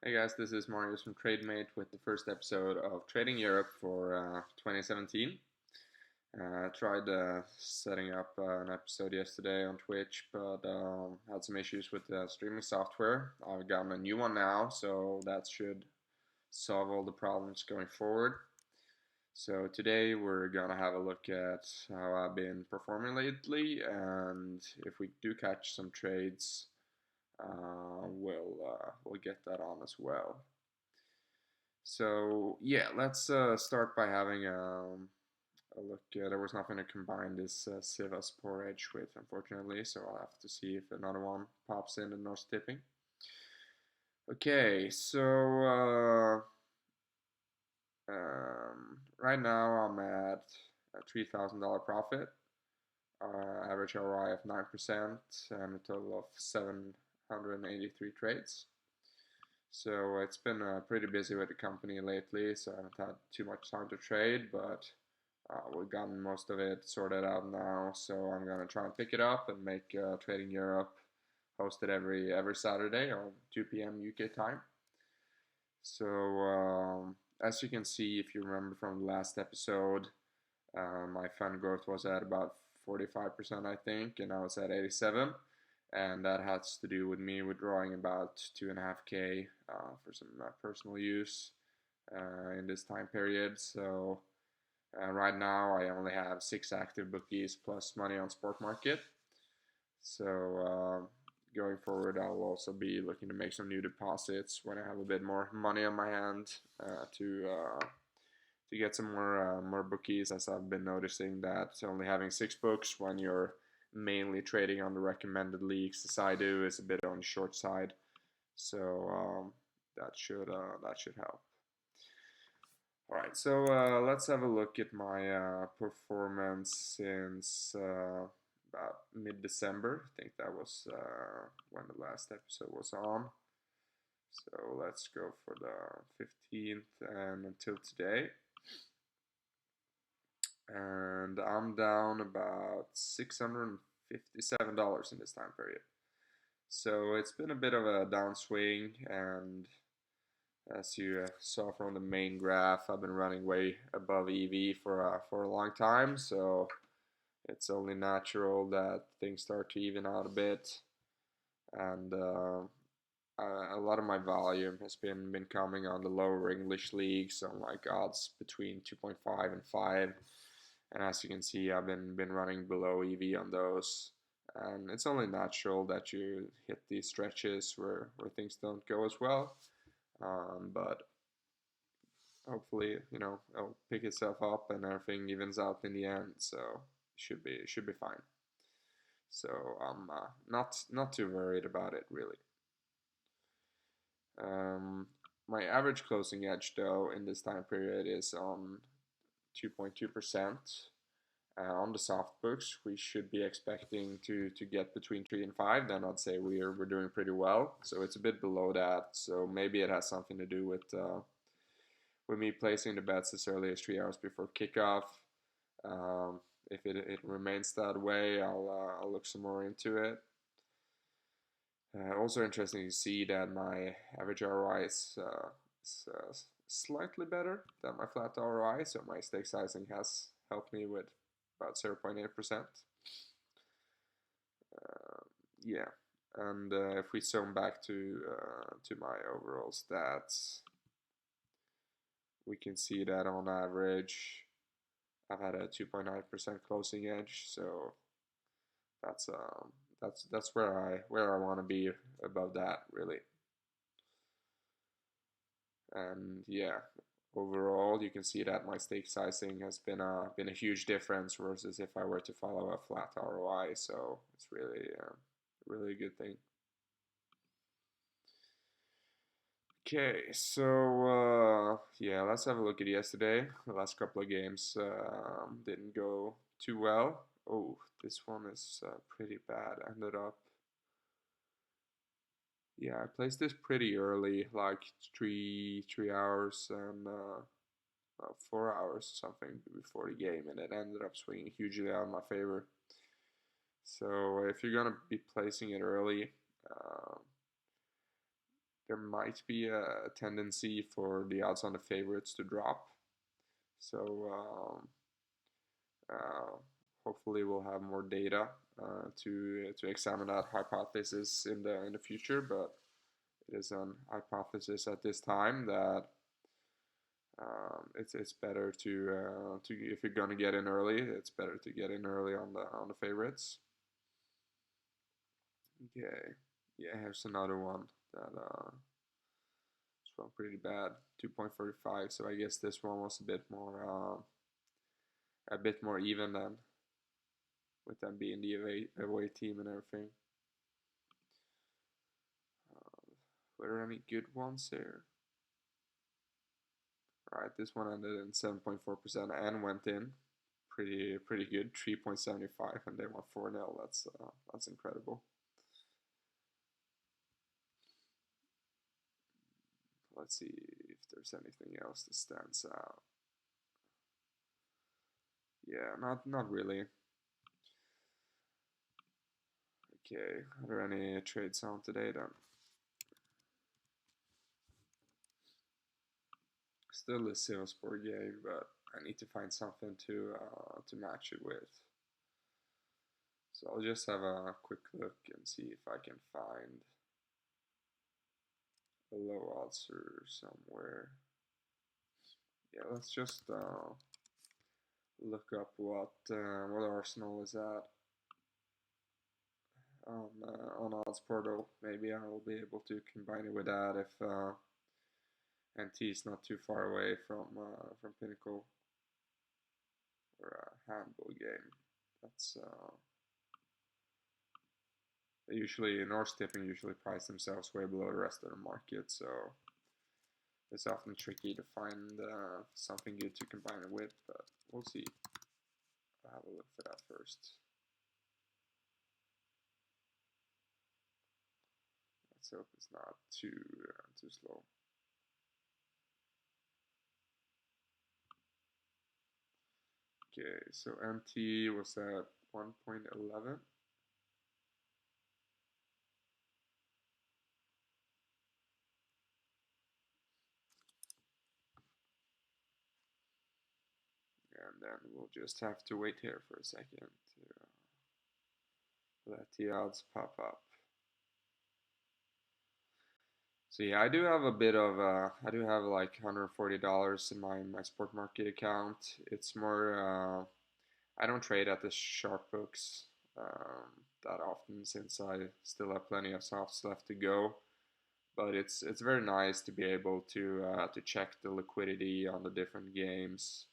Hey guys, this is Marius from Trademate with the first episode of Trading Europe for 2017. Tried setting up an episode yesterday on Twitch, but had some issues with the streaming software. I've gotten a new one now, so that should solve all the problems going forward. So today we're gonna have a look at how I've been performing lately, and if we do catch some trades, we'll get that on as well. So yeah, let's start by having a look. There was nothing to combine this Siva Spore Edge with, unfortunately, so I'll have to see if another one pops in and no tipping. Okay, so right now I'm at a $3,000 profit, average ROI of 9%, and a total of 783 trades. So it's been pretty busy with the company lately, so I haven't had too much time to trade, but we've gotten most of it sorted out now. So I'm gonna try and pick it up and make Trading Europe hosted every Saturday on 2 p.m. UK time. So as you can see, if you remember from the last episode, my fund growth was at about 45%, I think, and now it's at 87, and that has to do with me withdrawing about 2.5K for some personal use in this time period. So right now I only have 6 active bookies plus money on sport market. So going forward, I'll also be looking to make some new deposits when I have a bit more money on my hand to get some more bookies, as I've been noticing that only having 6 books when you're mainly trading on the recommended leagues as I do is a bit on the short side. So that should help. All right, so let's have a look at my performance since about mid-December. I think that was when the last episode was on. So let's go for the 15th and until today. And I'm down about $657 in this time period. So it's been a bit of a downswing, and as you saw from the main graph, I've been running way above EV for a long time, so it's only natural that things start to even out a bit. And a lot of my volume has been coming on the lower English leagues, on like odds between 2.5 and 5. And as you can see, I've been running below EV on those. And it's only natural that you hit these stretches where things don't go as well. But hopefully, it'll pick itself up and everything evens out in the end. So should be fine. So I'm not too worried about it really. My average closing edge though in this time period is on 2.2%. On the soft books, we should be expecting to get between 3 and 5. Then I'd say we're doing pretty well. So it's a bit below that. So maybe it has something to do with me placing the bets as early as 3 hours before kickoff. If it remains that way, I'll look some more into it. Also interesting to see that my average ROI is slightly better than my flat ROI. So my stake sizing has helped me with about 0.8%. Yeah, and if we zoom back to my overall stats, we can see that on average I've had a 2.9% closing edge. So that's where I want to be, above that really. And yeah, overall you can see that my stake sizing has been a huge difference versus if I were to follow a flat ROI. So it's really a good thing. Okay, so yeah, let's have a look at yesterday. The last couple of games didn't go too well. Oh, this one is pretty bad. Ended up, yeah, I placed this pretty early, like three hours and 4 hours or something before the game, and it ended up swinging hugely out of my favor. So if you're gonna be placing it early, there might be a tendency for the odds on the favorites to drop. So uh, hopefully we'll have more data to examine that hypothesis in the future, but it is an hypothesis at this time that it's better to if you're gonna get in early, it's better to get in early on the favorites. Okay, yeah, here's another one that this one pretty bad, 2.45. So I guess this one was a bit more even than with them being the away team and everything. Were there any good ones here? Alright, this one ended in 7.4% and went in. Pretty good, 3.75, and they won 4-0. That's incredible. Let's see if there's anything else that stands out. Yeah, not really. Okay, are there any trades on today then? Still a single sport game, but I need to find something to match it with. So I'll just have a quick look and see if I can find a low oddser somewhere. Yeah, let's just look up what Arsenal is at on odds portal. Maybe I'll be able to combine it with that if NT is not too far away from Pinnacle or a handball game. That's they usually Norse tipping usually price themselves way below the rest of the market, so it's often tricky to find something good to combine it with, but we'll see. I'll have a look for that first. Let's hope it's not too slow. Okay, so MT was at 1.11. And then we'll just have to wait here for a second to let the odds pop up. So yeah, I do have a bit of I do have like $140 in my sport market account. It's more I don't trade at the sharp books that often since I still have plenty of softs left to go. But it's very nice to be able to check the liquidity on the different games,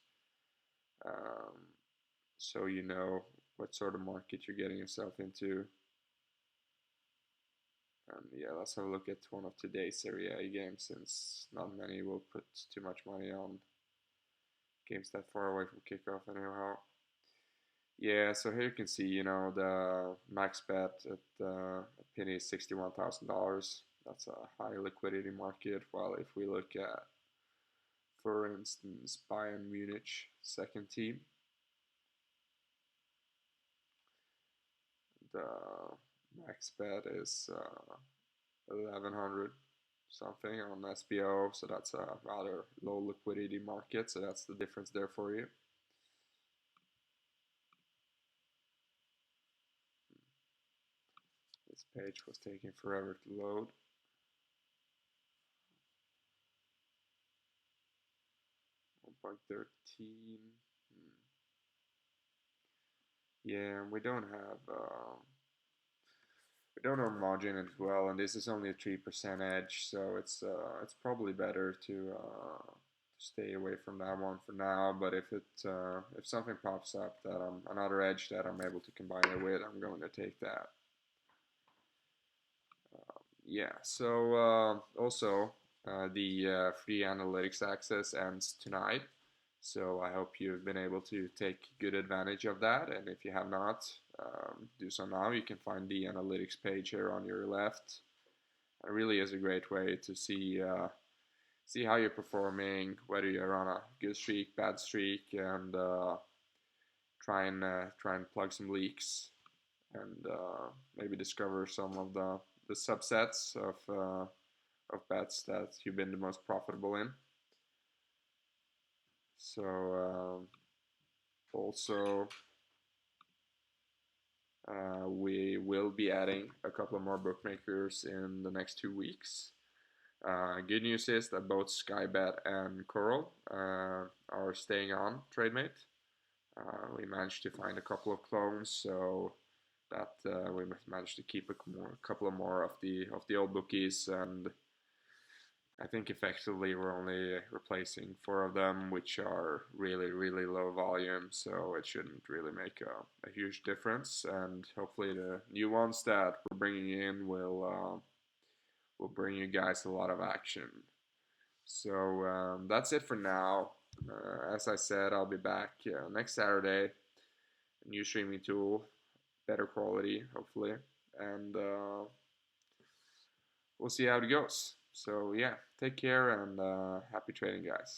so you know what sort of market you're getting yourself into. And yeah, let's have a look at one of today's Serie A games, since not many will put too much money on games that far away from kickoff anyhow. Yeah, so here you can see, you know, the max bet at penny is $61,000. That's a high liquidity market. While if we look at, for instance, Bayern Munich, second team, the max bet is 1100 something on SBO, so that's a rather low liquidity market, so that's the difference there for you. This page was taking forever to load. $1.13. Yeah, we don't have margin as well, and this is only a 3% edge, so it's probably better to stay away from that one for now. But if something pops up that another edge that I'm able to combine it with, I'm going to take that. Yeah. So also the free analytics access ends tonight. So I hope you've been able to take good advantage of that, and if you have not, do so now. You can find the analytics page here on your left. It really is a great way to see how you're performing, whether you're on a good streak, bad streak, and try and plug some leaks, and maybe discover some of the subsets of bets that you've been the most profitable in. So also we will be adding a couple of more bookmakers in the next 2 weeks. Good news is that both Skybet and Coral are staying on Trademate. We managed to find a couple of clones, so that we managed to keep a couple of more of the old bookies, and I think effectively we're only replacing 4 of them, which are really, really low volume, so it shouldn't really make a huge difference. And hopefully the new ones that we're bringing in will bring you guys a lot of action. So that's it for now. As I said, I'll be back next Saturday. A new streaming tool, better quality, hopefully, and we'll see how it goes. So yeah, take care and happy trading, guys.